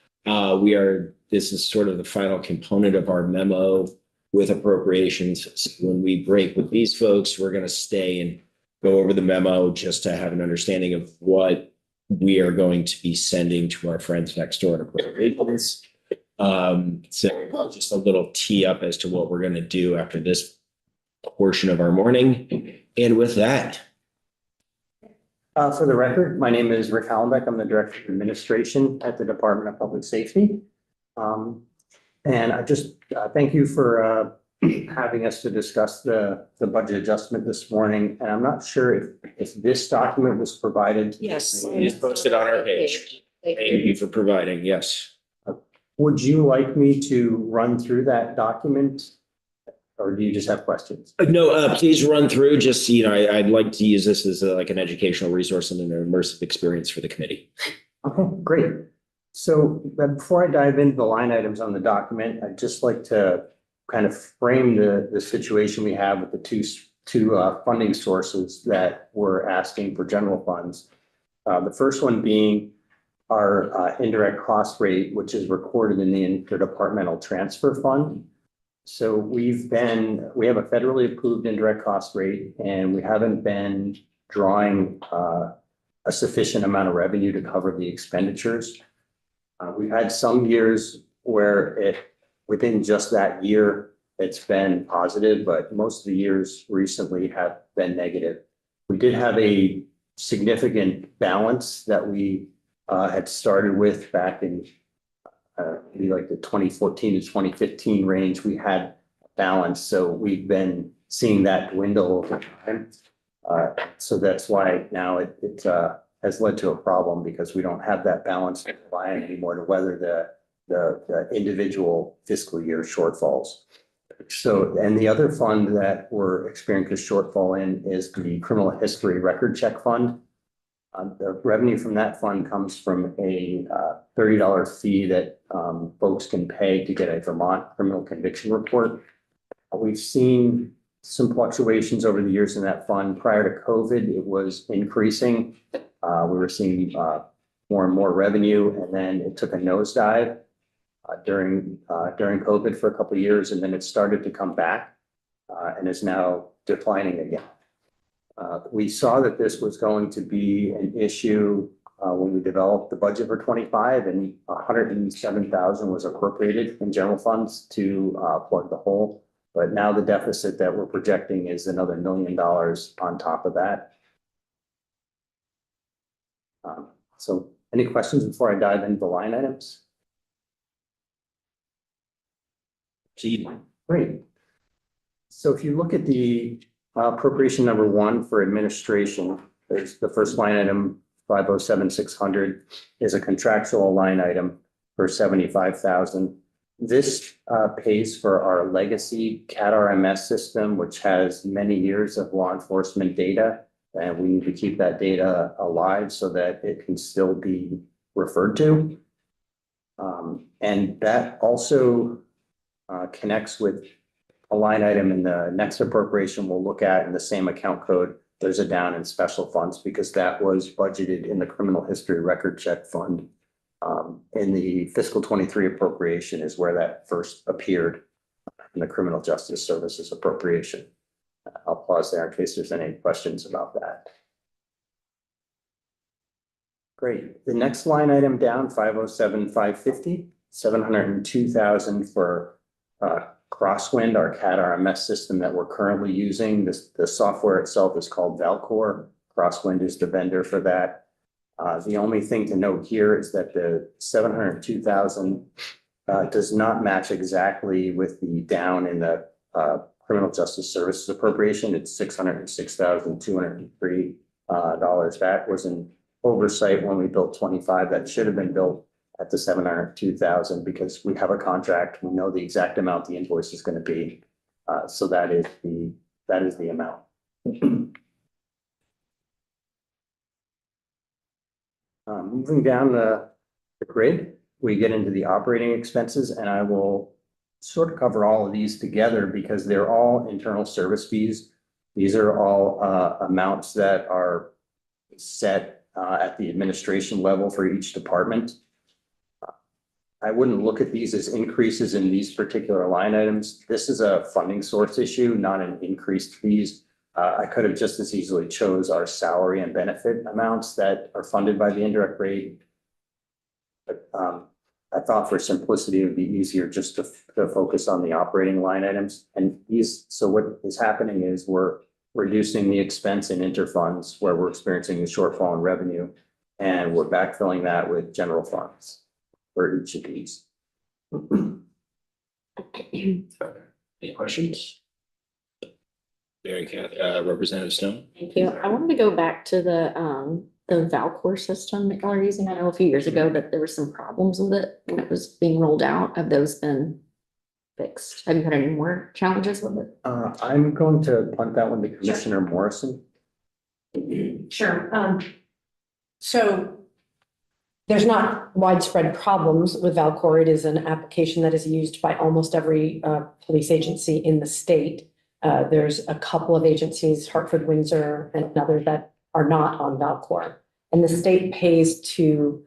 This is sort of the final component of our memo with appropriations. So when we break with these folks, we're going to stay and go over the memo just to have an understanding of what we are going to be sending to our friends next door to appropriations. So just a little tee up as to what we're going to do after this portion of our morning. And with that, for the record, my name is Rick Hallenbeck. I'm the Director of Administration at the Department of Public Safety. And I just thank you for having us to discuss the budget adjustment this morning. And I'm not sure if this document was provided. Yes. it is posted on our page. Thank you for providing, yes. Would you like me to run through that document? Or do you just have questions? No, please run through, just, I'd like to use this as like an educational resource and an immersive experience for the committee. Okay, great. So before I dive into the line items on the document, I'd just like to kind of frame the situation we have with the two funding sources that we're asking for general funds. The first one being our indirect cost rate, which is recorded in the interdepartmental transfer fund. So we have a federally approved indirect cost rate, and we haven't been drawing a sufficient amount of revenue to cover the expenditures. We've had some years where within just that year, it's been positive, but most of the years recently have been negative. We did have a significant balance that we had started with back in maybe like the 2014 to 2015 range. We had balance, so we've been seeing that dwindle over time. So that's why now it has led to a problem, because we don't have that balance to rely on anymore to weather the individual fiscal year shortfalls. So, and the other fund that we're experiencing a shortfall in is the criminal history record check fund. The revenue from that fund comes from a $30 fee that folks can pay to get a Vermont criminal conviction report. We've seen some fluctuations over the years in that fund. Prior to COVID, it was increasing. We were seeing more and more revenue, and then it took a nosedive. during COVID for a couple of years, and then it started to come back and is now declining again. We saw that this was going to be an issue when we developed the budget for 25, and 107,000 was appropriated in general funds to plug the hole. But now the deficit that we're projecting is another $1 million on top of that. So any questions before I dive into the line items? Great. So if you look at the appropriation number 1 for administration, there's the first line item, 507,600, is a contractual line item for 75,000. This pays for our legacy CAD RMS system, which has many years of law enforcement data, and we need to keep that data alive so that it can still be referred to. And that also connects with a line item in the next appropriation we'll look at in the same account code. There's a down in special funds because that was budgeted in the criminal history record check fund. In the fiscal 23 appropriation is where that first appeared in the criminal justice services appropriation. I'll pause there in case there's any questions about that. Great. The next line item down, 507,550, 702,000 for Crosswind, our CAD RMS system that we're currently using. The software itself is called Valcor. Crosswind is the vendor for that. The only thing to note here is that the 702,000 does not match exactly with the down in the criminal justice services appropriation. It's $606,203. That was an oversight when we built 25. That should have been built at the 702,000 because we have a contract. We know the exact amount the invoice is going to be. So that is the amount. Moving down the grid, we get into the operating expenses, and I will sort of cover all of these together because they're all internal service fees. These are all amounts that are set at the administration level for each department. I wouldn't look at these as increases in these particular line items. This is a funding source issue, not an increased fees. I could have just as easily chose our salary and benefit amounts that are funded by the indirect rate. But I thought for simplicity, it would be easier just to focus on the operating line items. And so what is happening is we're reducing the expense in interfunds where we're experiencing the shortfall in revenue, and we're backfilling that with general funds for each of these. Any questions? Representative Stone. Thank you. I wanted to go back to the Valcor system that y'all are using. I know a few years ago that there were some problems with it when it was being rolled out. Have those been fixed? Have you had any more challenges with it? I'm going to punt that one to Commissioner Morrison. Sure. So there's not widespread problems with Valcor. It is an application that is used by almost every police agency in the state. There's a couple of agencies, Hartford, Windsor, and another that are not on Valcor. And the state pays to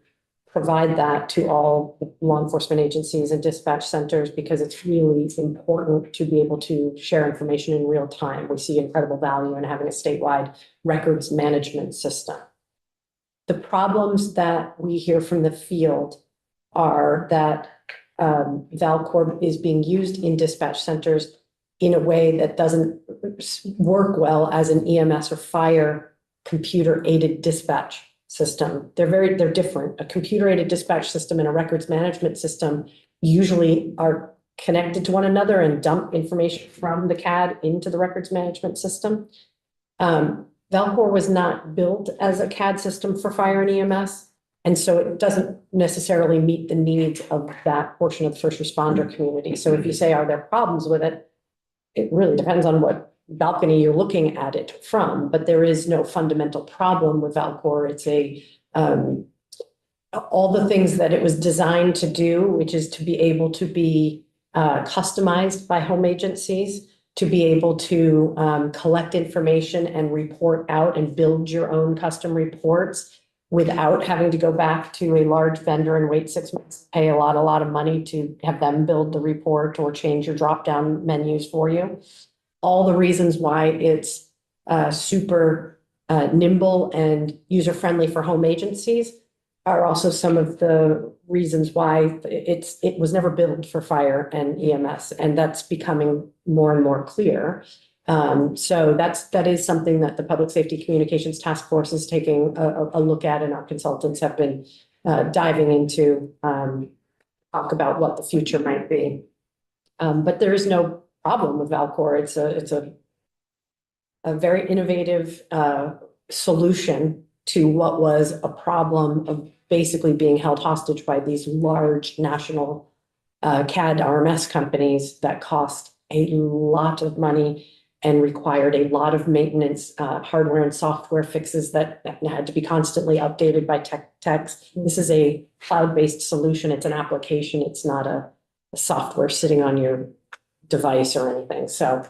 provide that to all law enforcement agencies and dispatch centers because it's really important to be able to share information in real time. We see incredible value in having a statewide records management system. The problems that we hear from the field are that Valcor is being used in dispatch centers in a way that doesn't work well as an EMS or fire computer-aided dispatch system. They're different. A computer-aided dispatch system and a records management system usually are connected to one another and dump information from the CAD into the records management system. Valcor was not built as a CAD system for fire and EMS, and so it doesn't necessarily meet the needs of that portion of the first responder community. So if you say, are there problems with it? It really depends on what balcony you're looking at it from, but there is no fundamental problem with Valcor. It's all the things that it was designed to do, which is to be able to be customized by home agencies, to be able to collect information and report out and build your own custom reports without having to go back to a large vendor and wait 6 months, pay a lot of money to have them build the report or change your drop-down menus for you. All the reasons why it's super nimble and user-friendly for home agencies are also some of the reasons why it was never built for fire and EMS, and that's becoming more and more clear. So that is something that the Public Safety Communications Task Force is taking a look at, and our consultants have been diving into talk about what the future might be. But there is no problem with Valcor. It's a very innovative solution to what was a problem of basically being held hostage by these large national CAD RMS companies that cost a lot of money and required a lot of maintenance, hardware and software fixes that had to be constantly updated by techs. This is a cloud-based solution. It's an application. It's not a software sitting on your device or anything. So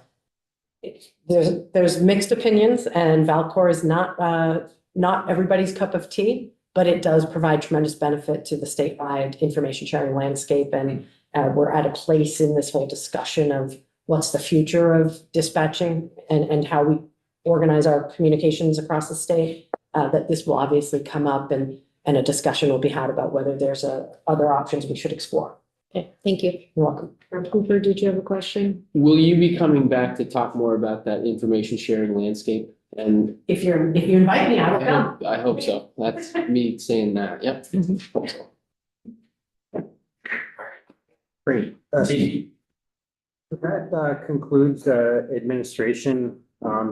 there's mixed opinions, and Valcor is not everybody's cup of tea, but it does provide tremendous benefit to the statewide information sharing landscape. And we're at a place in this whole discussion of what's the future of dispatching and how we organize our communications across the state, that this will obviously come up, and a discussion will be had about whether there's other options we should explore. Okay, thank you. You're welcome. Cooper, did you have a question? Will you be coming back to talk more about that information sharing landscape? And If you invite me, I will come. I hope so. That's me saying that. Yep. Hope so. Great. That concludes administration.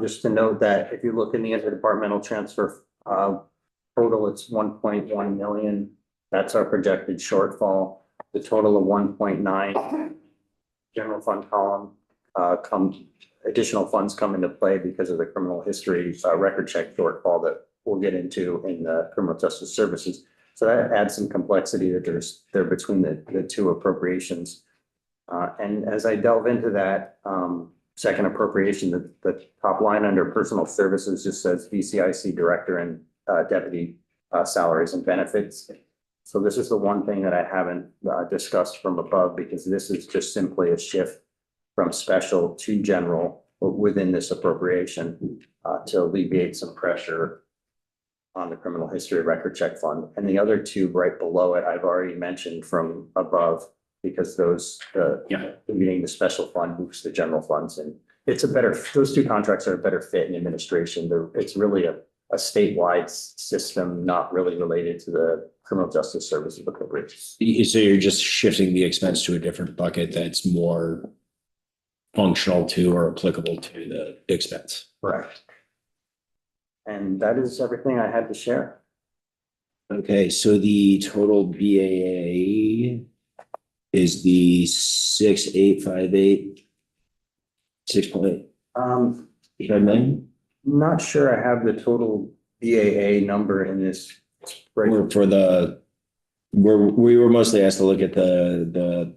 Just to note that if you look in the interdepartmental transfer total, it's 1.1 million. That's our projected shortfall. The total of 1.9 general fund column additional funds come into play because of the criminal history record check shortfall that we'll get into in the criminal justice services. So that adds some complexity that there between the two appropriations. And as I delve into that second appropriation, the top line under personal services just says VCIC director and deputy salaries and benefits. So this is the one thing that I haven't discussed from above, because this is just simply a shift from special to general within this appropriation to alleviate some pressure on the criminal history record check fund. And the other two right below it, I've already mentioned from above, because those, meaning the special fund moves the general funds, and those two contracts are a better fit in administration. It's really a statewide system, not really related to the criminal justice services appropriations. So you're just shifting the expense to a different bucket that's more functional to or applicable to the expense. Correct. And that is everything I had to share. Okay, so the total BAA is the 6.858. 6.8 million? Not sure I have the total BAA number in this. We were mostly asked to look at the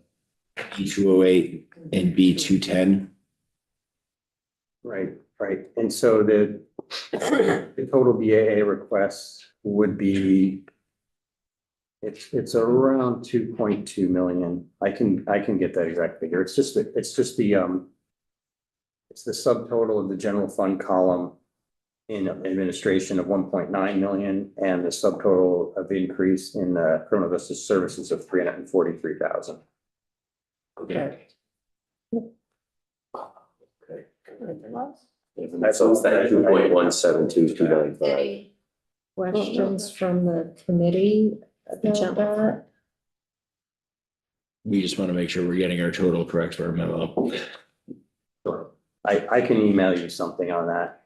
B208 and B210. Right. And so the total BAA request would be, it's around 2.2 million. I can get that exact figure. It's the subtotal of the general fund column in administration of 1.9 million, and the subtotal of increase in the criminal justice services of 343,000. Okay. So it's that 2.172295. Questions from the committee about that? We just want to make sure we're getting our total correct for our memo. Sure. I can email you something on that.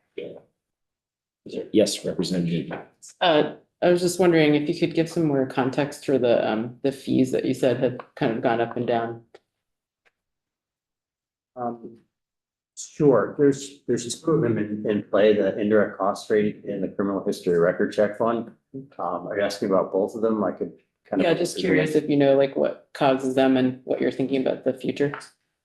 Yes, Representative. I was just wondering if you could give some more context for the fees that you said had kind of gone up and down. Sure, there's two of them in play, the indirect cost rate and the criminal history record check fund. Are you asking about both of them? I could kind of. Yeah, just curious if you know like what causes them and what you're thinking about the future.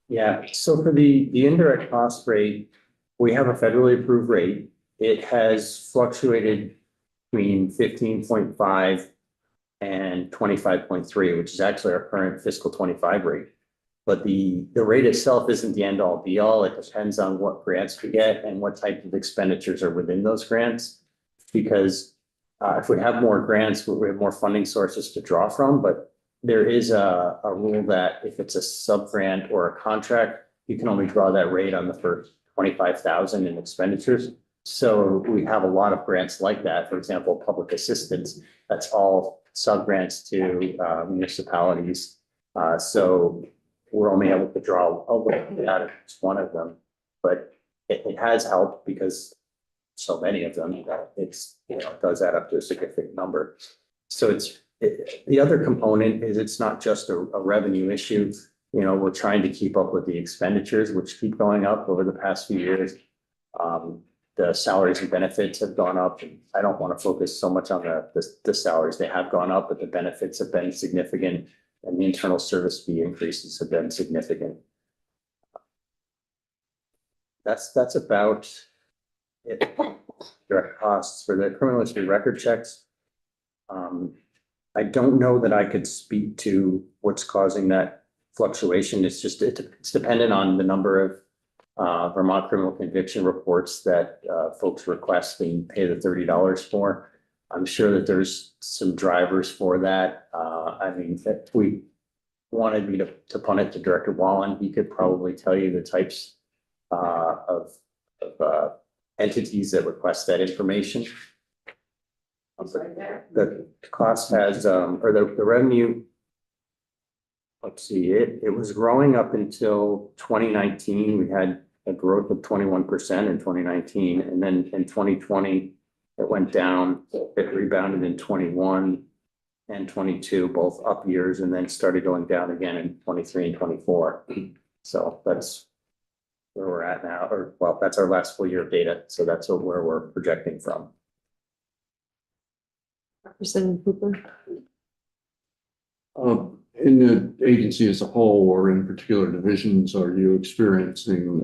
Yeah, so for the indirect cost rate, we have a federally approved rate. It has fluctuated between 15.5 and 25.3, which is actually our current fiscal 25 rate. But the rate itself isn't the end all be all. It depends on what grants we get and what type of expenditures are within those grants. Because if we have more grants, we have more funding sources to draw from, but there is a rule that if it's a sub-grant or a contract, you can only draw that rate on the first 25,000 in expenditures. So we have a lot of grants like that. For example, public assistance, that's all sub-grants to municipalities. So we're only able to draw a little bit out of each one of them, but it has helped because so many of them that it's, it does add up to a significant number. So the other component is it's not just a revenue issue. We're trying to keep up with the expenditures, which keep going up over the past few years. The salaries and benefits have gone up. I don't want to focus so much on the salaries. They have gone up, but the benefits have been significant and the internal service fee increases have been significant. That's about it. Direct costs for the criminal history record checks. I don't know that I could speak to what's causing that fluctuation. It's just, it's dependent on the number of Vermont criminal conviction reports that folks request and pay the $30 for. I'm sure that there's some drivers for that. I mean, if we wanted me to punt it to Director Wallen, he could probably tell you the types of entities that request that information. The cost has, or the revenue, let's see, it was growing up until 2019. We had a growth of 21% in 2019. And then in 2020, it went down. It rebounded in 21 and 22, both up years, and then started going down again in 23 and 24. So that's where we're at now, or well, that's our last full year of data. So that's where we're projecting from. Representative Hooper. In the agency as a whole, or in particular divisions, are you experiencing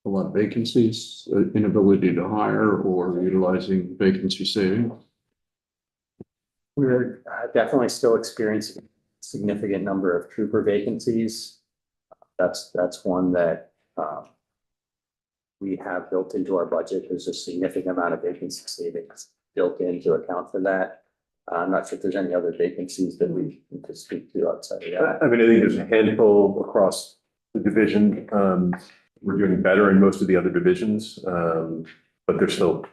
a lot of vacancies, inability to hire, or utilizing vacancy savings? We're definitely still experiencing a significant number of trooper vacancies. That's one that we have built into our budget. There's a significant amount of vacancy savings built in to account for that. I'm not sure if there's any other vacancies that we need to speak to outside of that. I mean, I think there's a handful across the division. We're doing better in most of the other divisions, but there's still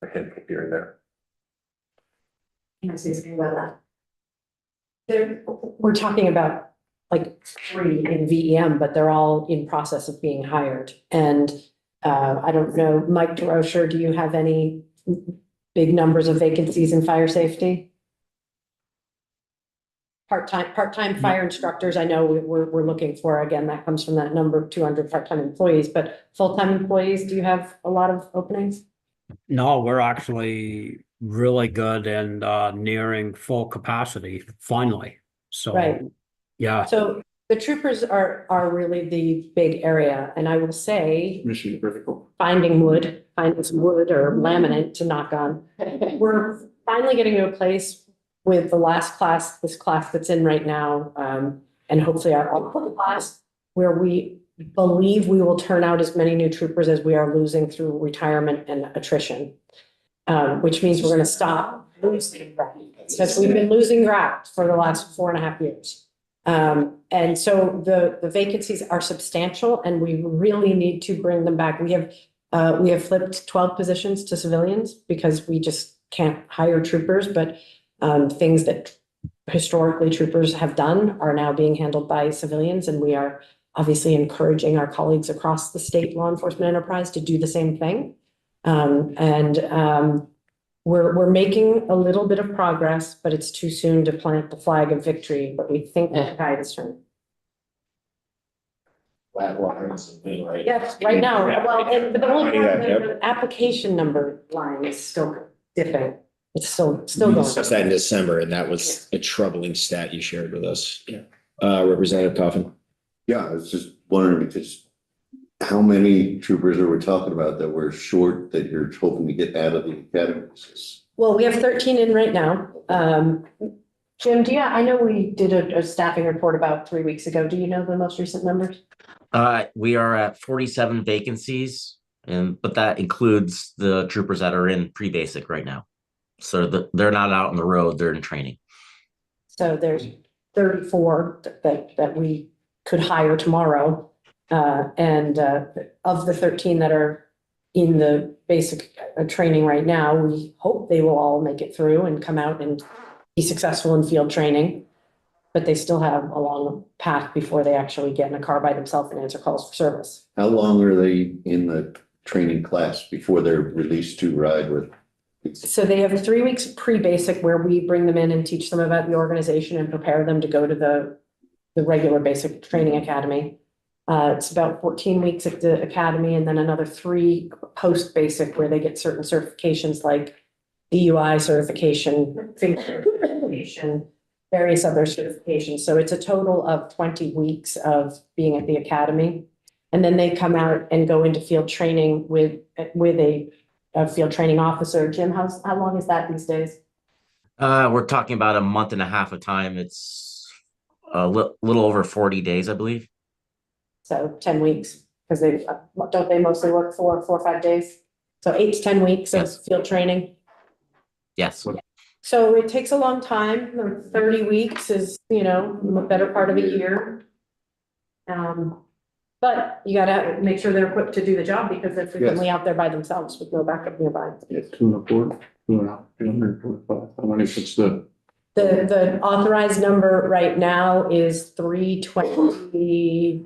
a handful here and there. Can I say something about that? We're talking about like 3 in VEM, but they're all in process of being hired. And I don't know, Mike DeRocher, do you have any big numbers of vacancies in fire safety? Part-time fire instructors, I know we're looking for, again, that comes from that number of 200 part-time employees, but full-time employees, do you have a lot of openings? No, we're actually really good and nearing full capacity finally. So, Right. Yeah. So the troopers are really the big area, and I will say Mission critical. finding some wood or laminate to knock on. We're finally getting to a place with the last class, this class that's in right now, and hopefully our all class, where we believe we will turn out as many new troopers as we are losing through retirement and attrition, which means we're going to stop losing ground, because we've been losing ground for the last 4.5 years. And so the vacancies are substantial, and we really need to bring them back. We have flipped 12 positions to civilians because we just can't hire troopers, but things that historically troopers have done are now being handled by civilians, and we are obviously encouraging our colleagues across the state law enforcement enterprise to do the same thing. We're making a little bit of progress, but it's too soon to plant the flag of victory, but we think the tide is turning. Yes, right now, well, and the only part, the application number line is still dipping. It's still We going. discussed that in December, and that was a troubling stat you shared with us. Yeah. Representative Coffin. Yeah, I was just wondering, because how many troopers are we talking about that we're short that you're hoping to get out of the academy? Well, we have 13 in right now. Jim, I know we did a staffing report about 3 weeks ago. Do you know the most recent numbers? We are at 47 vacancies, but that includes the troopers that are in pre-basic right now. So they're not out on the road, they're in training. So there's 34 that we could hire tomorrow. And of the 13 that are in the basic training right now, we hope they will all make it through and come out and be successful in field training. But they still have a long path before they actually get in a car by themselves and answer calls for service. How long are they in the training class before they're released to ride with? So they have 3 weeks pre-basic where we bring them in and teach them about the organization and prepare them to go to the regular basic training academy. It's about 14 weeks at the academy and then another 3 post-basic where they get certain certifications like DUI certification, fingerprinting, various other certifications. So it's a total of 20 weeks of being at the academy. And then they come out and go into field training with a field training officer. Jim, how long is that these days? We're talking about a month and a half of time. It's a little over 40 days, I believe. So 10 weeks, because don't they mostly work 4 or 5 days? So 8 to 10 weeks of field training. Yes. So it takes a long time. 30 weeks is, the better part of a year. But you gotta make sure they're equipped to do the job because they're frequently out there by themselves with no backup nearby. Yeah, 245. How many fits the? The authorized number right now is 320,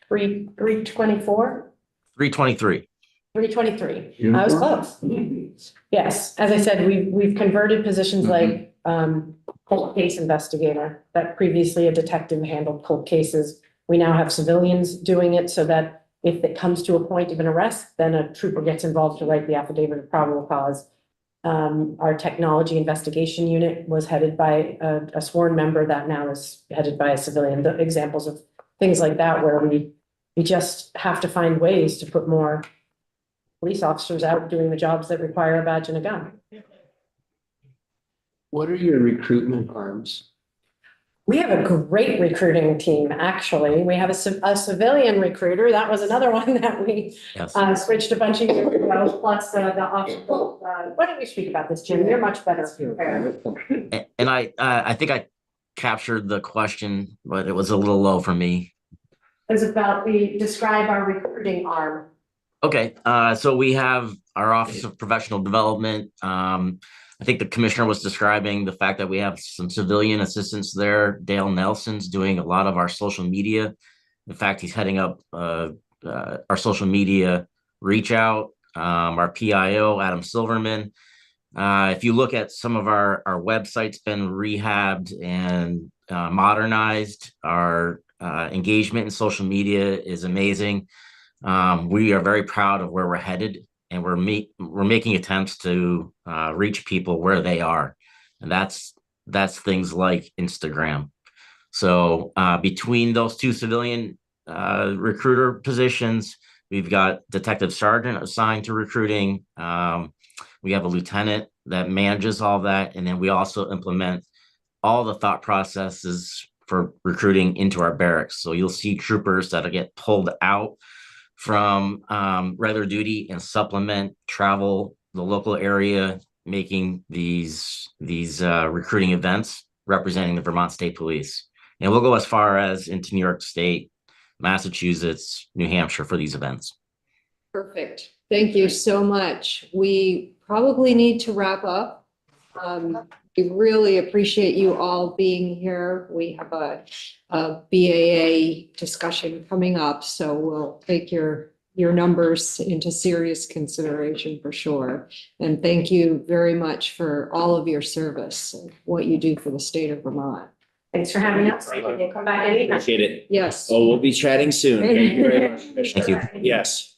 324? 323. 323. I was close. Yes, as I said, we've converted positions like cold case investigator, that previously a detective handled cold cases. We now have civilians doing it so that if it comes to a point of an arrest, then a trooper gets involved to write the affidavit of probable cause. Our technology investigation unit was headed by a sworn member that now is headed by a civilian. The examples of things like that where we just have to find ways to put more police officers out doing the jobs that require a badge and a gun. What are your recruitment arms? We have a great recruiting team, actually. We have a civilian recruiter. That was another one that we switched a bunch of years ago, plus the why don't we speak about this, Jim? You're much better prepared. And I think I captured the question, but it was a little low for me. It was about describe our recruiting arm. Okay, so we have our Office of Professional Development. I think the commissioner was describing the fact that we have some civilian assistants there. Dale Nelson's doing a lot of our social media. In fact, he's heading up our social media reach out. Our PIO, Adam Silverman. If you look at some of our websites been rehabbed and modernized, our engagement in social media is amazing. We are very proud of where we're headed. And we're making attempts to reach people where they are, and that's things like Instagram. So between those 2 civilian recruiter positions, we've got detective sergeant assigned to recruiting. We have a lieutenant that manages all that, and then we also implement all the thought processes for recruiting into our barracks. So you'll see troopers that'll get pulled out from regular duty and supplement travel the local area, making these recruiting events representing the Vermont State Police. And we'll go as far as into New York State, Massachusetts, New Hampshire for these events. Perfect. Thank you so much. We probably need to wrap up. We really appreciate you all being here. We have a BAA discussion coming up, so we'll take your numbers into serious consideration for sure. And thank you very much for all of your service and what you do for the state of Vermont. Thanks for having us. Come back anytime. Appreciate it. Yes. Oh, we'll be chatting soon. Thank you very much. Thank you. Yes.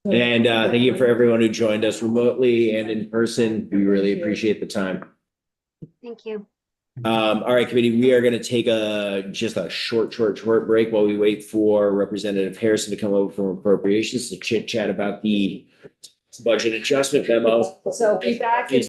And thank you for everyone who joined us remotely and in person. We really appreciate the time. Thank you. All right, committee, we are going to take just a short break while we wait for Representative Harrison to come over from appropriations to chit chat about the budget adjustment memo. So be back in